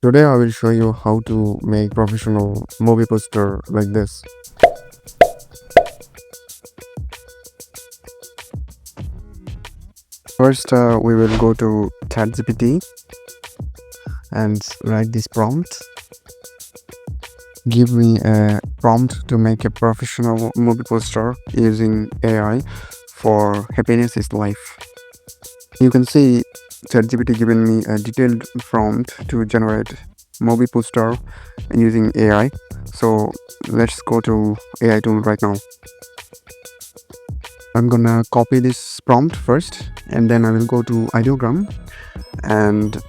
Today I will show you how to make professional movie poster like this. First, we will go to ChatGPT and write this prompt. Give me a prompt to make a professional movie poster using AI for Happiness is Life. You can see ChatGPT given me a detailed prompt to generate movie poster using AI. So let's go to AI tool right now. I'm gonna copy this prompt first, and then I will go to ideogram and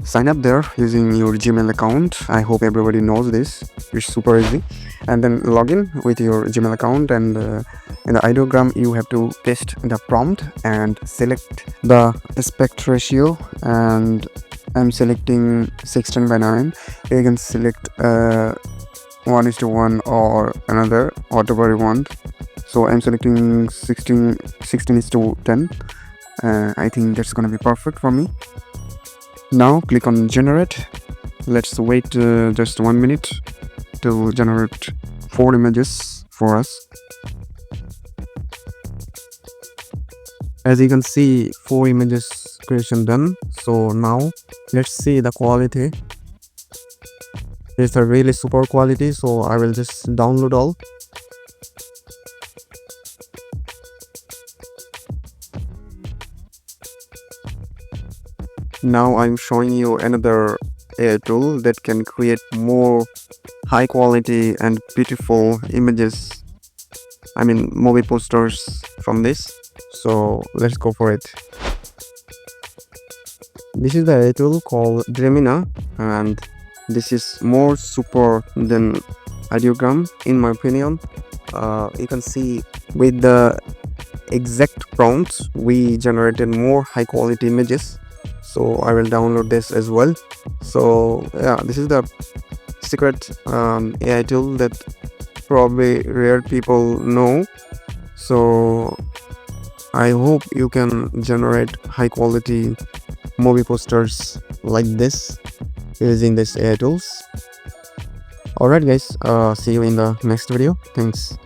sign up there using your Gmail account. I hope everybody knows this. It's super easy. And then log in with your Gmail account, and in the ideogram you have to paste the prompt and select the aspect ratio, and I'm selecting 16:9. You can select 1:1 or another, whatever you want. So I'm selecting 16:10. I think that's gonna be perfect for me. Now click on generate. Let's wait just 1 minute to generate 4 images for us. As you can see, 4 images creation done. So now let's see the quality. It's a really super quality, so I will just download all. Now I'm showing you another AI tool that can create more high quality and beautiful images, movie posters from this. So let's go for it. This is the AI tool called Dremina, and this is more super than ideogram in my opinion. You can see with the exact prompts we generated more high quality images. So I will download this as well. So yeah, this is the secret AI tool that probably rare people know. So I hope you can generate high quality movie posters like this using this AI tools. Alright guys, see you in the next video. Thanks.